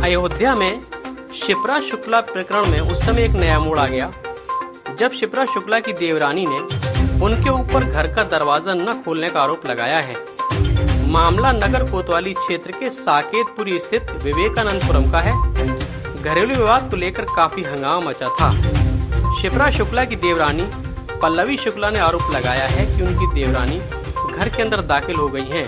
अयोध्या में शिप्रा शुक्ला प्रकरण में उस समय एक नया मोड़ आ गया जब शिप्रा शुक्ला की देवरानी ने उनके ऊपर घर का दरवाजा न खोलने का आरोप लगाया है। मामला नगर कोतवाली क्षेत्र के साकेतपुरी स्थित विवेकानंदपुरम का है। घरेलू विवाद को लेकर काफी हंगामा मचा था। शिप्रा शुक्ला की देवरानी पल्लवी शुक्ला ने आरोप लगाया है कि उनकी देवरानी घर के अंदर दाखिल हो गई हैं,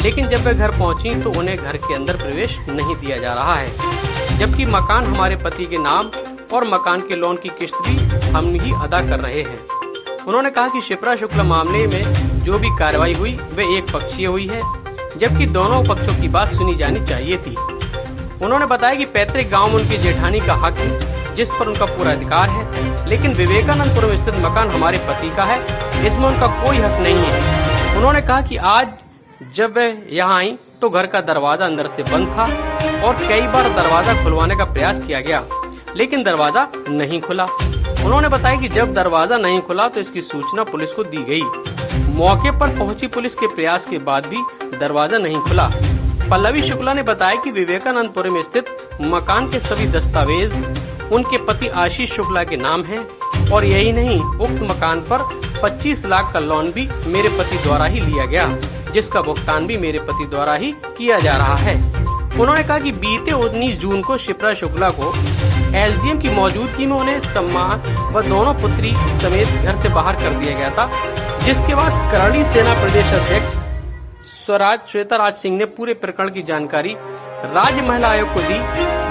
लेकिन जब वे घर पहुंची तो उन्हें घर के अंदर प्रवेश नहीं दिया जा रहा है, जबकि मकान हमारे पति के नाम और मकान के लोन की किस्त भी हम ही अदा कर रहे हैं। उन्होंने कहा कि शिप्रा शुक्ला मामले में जो भी कार्रवाई हुई वे एक पक्षीय हुई है, जबकि दोनों पक्षों की बात सुनी जानी चाहिए थी। उन्होंने बताया कि पैतृक गांव में उनकी जेठानी का हक है, जिस पर उनका पूरा अधिकार है, लेकिन विवेकानंदपुरम स्थित मकान हमारे पति का है, इसमें उनका कोई हक नहीं है। उन्होंने कहा कि आज जब वे यहाँ आई तो घर का दरवाजा अंदर से बंद था और कई बार दरवाजा खुलवाने का प्रयास किया गया, लेकिन दरवाजा नहीं खुला। उन्होंने बताया कि जब दरवाजा नहीं खुला तो इसकी सूचना पुलिस को दी गई। मौके पर पहुंची पुलिस के प्रयास के बाद भी दरवाजा नहीं खुला। पल्लवी शुक्ला ने बताया कि विवेकानंदपुरम स्थित मकान के सभी दस्तावेज उनके पति आशीष शुक्ला के नाम है और यही नहीं, उक्त मकान पर 25 लाख का लोन भी मेरे पति द्वारा ही लिया गया, जिसका भुगतान भी मेरे पति द्वारा ही किया जा रहा है। उन्होंने कहा कि बीते 19 जून को शिप्रा शुक्ला को एसडीएम की मौजूदगी में उन्हें सम्मान व दोनों पुत्री समेत घर से बाहर कर दिया गया था, जिसके बाद करणी सेना प्रदेश अध्यक्ष श्वेता राज सिंह ने पूरे प्रकरण की जानकारी राज्य महिला आयोग को दी।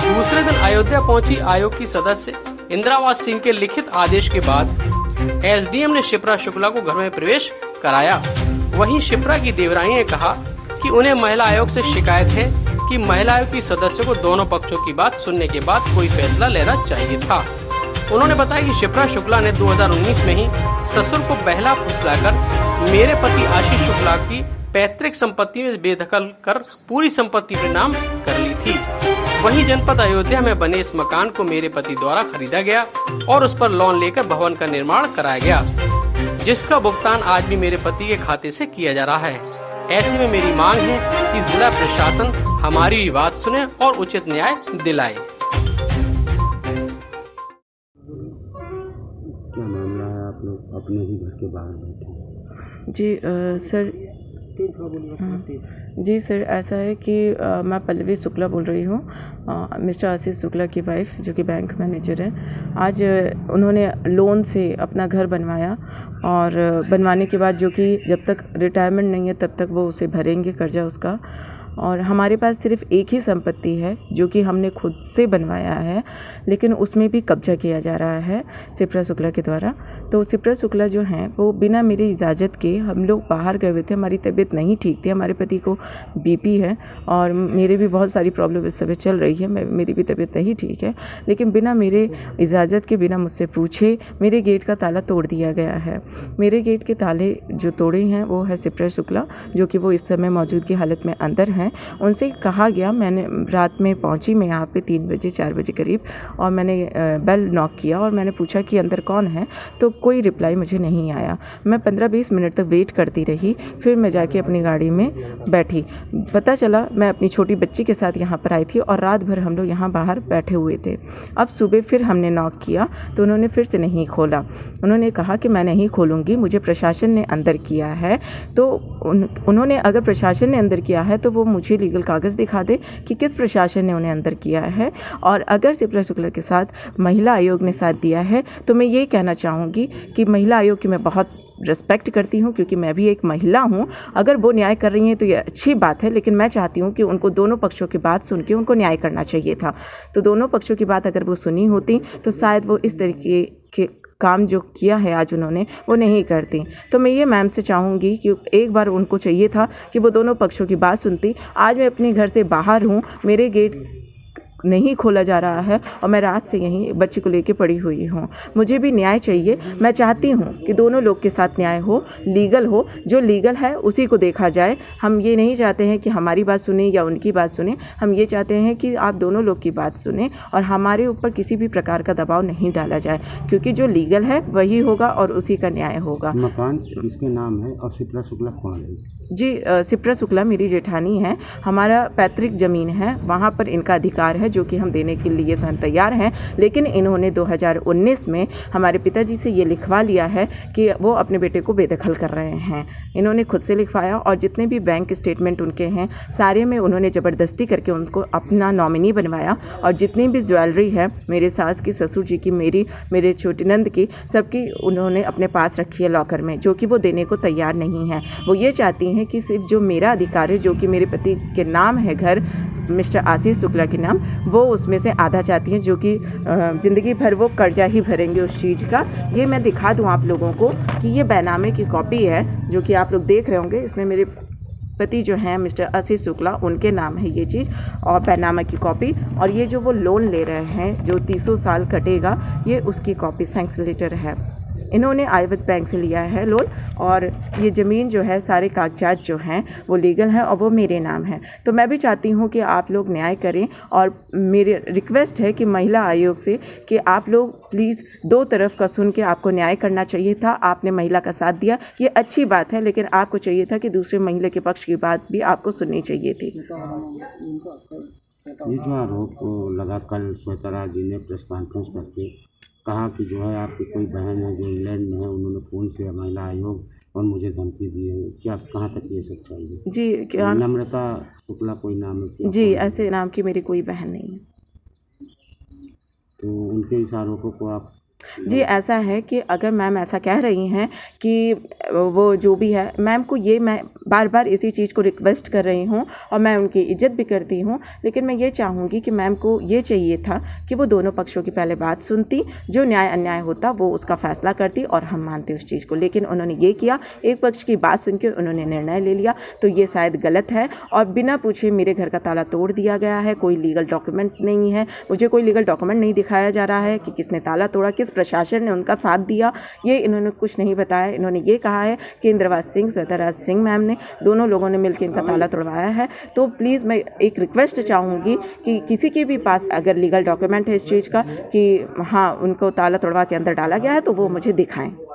दूसरे दिन अयोध्या पहुंची आयोग की सदस्य इंदिरावास सिंह के लिखित आदेश के बाद एसडीएम ने शिप्रा शुक्ला को घर में प्रवेश कराया। वहीं शिप्रा की देवरानी ने कहा कि उन्हें महिला आयोग से शिकायत है कि महिला आयोग की सदस्यों को दोनों पक्षों की बात सुनने के बाद कोई फैसला लेना चाहिए था। उन्होंने बताया कि शिप्रा शुक्ला ने 2019 में ही ससुर को बहला फुसलाकर मेरे पति आशीष शुक्ला की पैतृक संपत्ति में बेदखल कर पूरी संपत्ति पर नाम कर ली थी। वहीं जनपद अयोध्या में बने इस मकान को मेरे पति द्वारा खरीदा गया और उस पर लोन लेकर भवन का निर्माण कराया गया, जिसका भुगतान आज भी मेरे पति के खाते से किया जा रहा है। ऐसे में मेरी मांग है कि जिला प्रशासन हमारी भी बात सुने और उचित न्याय दिलाए। क्या मामला है? आप लोग अपने ही घर के बाहर बैठे? जी सर, ऐसा है कि मैं पल्लवी शुक्ला बोल रही हूँ, मिस्टर आशीष शुक्ला की वाइफ, जो कि बैंक मैनेजर है। आज उन्होंने लोन से अपना घर बनवाया और बनवाने के बाद जो कि जब तक रिटायरमेंट नहीं है तब तक वो उसे भरेंगे कर्जा उसका। और हमारे पास सिर्फ एक ही संपत्ति है जो कि हमने खुद से बनवाया है, लेकिन उसमें भी कब्जा किया जा रहा है शिप्रा शुक्ला के द्वारा। तो शिप्रा शुक्ला जो हैं वो बिना मेरी इजाज़त के, हम लोग बाहर गए हुए थे, हमारी तबीयत नहीं ठीक थी, हमारे पति को बीपी है और मेरे भी बहुत सारी प्रॉब्लम इस समय चल रही है, मेरी भी तबीयत नहीं ठीक है, लेकिन बिना मेरे इजाज़त के, बिना मुझसे पूछे मेरे गेट का ताला तोड़ दिया गया है। मेरे गेट के ताले जो तोड़े हैं वो है शिप्रा शुक्ला, जो कि वो इस समय मौजूदगी हालत में अंदर हैं। उनसे कहा गया, मैंने रात में पहुंची मैं यहाँ पे 3 बजे 4 बजे करीब, और मैंने बेल नॉक किया और मैंने पूछा कि अंदर कौन है, तो कोई रिप्लाई मुझे नहीं आया। मैं 15-20 मिनट तक वेट करती रही, फिर मैं जाके अपनी गाड़ी में बैठी। पता चला मैं अपनी छोटी बच्ची के साथ यहाँ पर आई थी और रात भर हम लोग यहाँ बाहर बैठे हुए थे। अब सुबह फिर हमने नॉक किया तो उन्होंने फिर से नहीं खोला। उन्होंने कहा कि मैं नहीं खोलूँगी, मुझे प्रशासन ने अंदर किया है। तो उन्होंने, अगर प्रशासन ने अंदर किया है तो वो मुझे लीगल कागज़ दिखा दे कि किस प्रशासन ने उन्हें अंदर किया है। और अगर शिप्रा शुक्ला के साथ महिला आयोग ने साथ दिया है तो मैं ये कहना चाहूँगी कि महिला आयोग की मैं बहुत रिस्पेक्ट करती हूँ, क्योंकि मैं भी एक महिला हूँ। अगर वो न्याय कर रही हैं तो ये अच्छी बात है, लेकिन मैं चाहती हूँ कि उनको दोनों पक्षों की बात सुन के उनको न्याय करना चाहिए था। तो दोनों पक्षों की बात अगर वो सुनी होती तो शायद वो इस तरीके के काम जो किया है आज उन्होंने वो नहीं करती। तो मैं ये मैम से चाहूँगी कि एक बार उनको चाहिए था कि वो दोनों पक्षों की बात सुनती। आज मैं अपने घर से बाहर हूँ, मेरे गेट नहीं खोला जा रहा है और मैं रात से यहीं बच्ची को लेके पड़ी हुई हूँ। मुझे भी न्याय चाहिए। मैं चाहती हूँ कि दोनों लोग के साथ न्याय हो, लीगल हो, जो लीगल है उसी को देखा जाए। हम ये नहीं चाहते हैं कि हमारी बात सुने या उनकी बात सुने, हम ये चाहते हैं कि आप दोनों लोग की बात सुने और हमारे ऊपर किसी भी प्रकार का दबाव नहीं डाला जाए, क्योंकि जो लीगल है वही होगा और उसी का न्याय होगा। मकान किसके नाम है और शिप्रा शुक्ला कौन है? जी, शिप्रा शुक्ला मेरी जेठानी है, हमारा पैतृक ज़मीन है, वहाँ पर इनका अधिकार है। है जो कि हम देने के लिए स्वयं तैयार हैं, लेकिन इन्होंने 2019 में हमारे पिताजी से ये लिखवा लिया है कि वो अपने बेटे को बेदखल कर रहे हैं। इन्होंने खुद से लिखवाया और जितने भी बैंक स्टेटमेंट उनके हैं सारे में उन्होंने ज़बरदस्ती करके उनको अपना नॉमिनी बनवाया और जितनी भी ज्वेलरी है मेरे सास की, ससुर जी की, मेरे छोटी नंद की, सबकी उन्होंने अपने पास रखी है लॉकर में, जो कि वो देने को तैयार नहीं है। वो ये चाहती हैं कि सिर्फ जो मेरा अधिकार है, जो कि मेरे पति के नाम है घर, मिस्टर आशीष शुक्ला के नाम, वो उसमें से आधा चाहती हैं, जो कि ज़िंदगी भर वो कर्जा ही भरेंगे उस चीज़ का। ये मैं दिखा दूँ आप लोगों को कि ये बैनामे की कॉपी है जो कि आप लोग देख रहे होंगे। इसमें मेरे पति जो हैं मिस्टर आशीष शुक्ला, उनके नाम है ये चीज़ और बैनामा की कॉपी, और ये जो वो लोन ले रहे हैं जो 300 साल कटेगा, ये उसकी कॉपी, सैंक्शन लेटर है। इन्होंने आर्यव्रत बैंक से लिया है लोन और ये ज़मीन जो है, सारे कागजात जो हैं वो लीगल हैं और वो मेरे नाम है। तो मैं भी चाहती हूँ कि आप लोग न्याय करें और मेरी रिक्वेस्ट है कि महिला आयोग से कि आप लोग प्लीज़ दो तरफ का सुन के आपको न्याय करना चाहिए था। आपने महिला का साथ दिया, ये अच्छी बात है, लेकिन आपको चाहिए था कि दूसरे महिला के पक्ष की बात भी आपको सुननी चाहिए थी। ये जो आरोप लगा, कल श्वेता जी ने प्रेस कॉन्फ्रेंस करके कहा कि जो है आपकी कोई बहन है जो इंग्लैंड में है, उन्होंने फ़ोन से महिला आयोग और मुझे धमकी दी है, क्या कहाँ तक ये सच्चाई है? जी, क्या नम्रता शुक्ला कोई नाम है क्या? जी, ऐसे नाम की मेरी कोई बहन नहीं है। तो उनके इस आरोपों को आप जी, ऐसा है कि अगर मैम ऐसा कह रही हैं कि वो जो भी है, मैम को ये मैं बार बार इसी चीज़ को रिक्वेस्ट कर रही हूँ और मैं उनकी इज़्ज़त भी करती हूँ, लेकिन मैं ये चाहूँगी कि मैम को ये चाहिए था कि वो दोनों पक्षों की पहले बात सुनती, जो न्याय अन्याय होता वो उसका फ़ैसला करती और हम मानते उस चीज़ को। लेकिन उन्होंने ये किया, एक पक्ष की बात सुन के उन्होंने निर्णय ले लिया, तो ये शायद गलत है। और बिना पूछे मेरे घर का ताला तोड़ दिया गया है, कोई लीगल डॉक्यूमेंट नहीं है, मुझे कोई लीगल डॉक्यूमेंट नहीं दिखाया जा रहा है कि किसने ताला तोड़ा, किस प्रशासन ने उनका साथ दिया, ये इन्होंने कुछ नहीं बताया। इन्होंने ये कहा है कि इंद्रवास सिंह, श्वेता सिंह मैम ने, दोनों लोगों ने मिलकर इनका ताला तोड़वाया है। तो प्लीज़ मैं एक रिक्वेस्ट चाहूँगी कि किसी के भी पास अगर लीगल डॉक्यूमेंट है इस चीज़ का कि हाँ उनको ताला तोड़वा के अंदर डाला गया है, तो वो मुझे दिखाएं।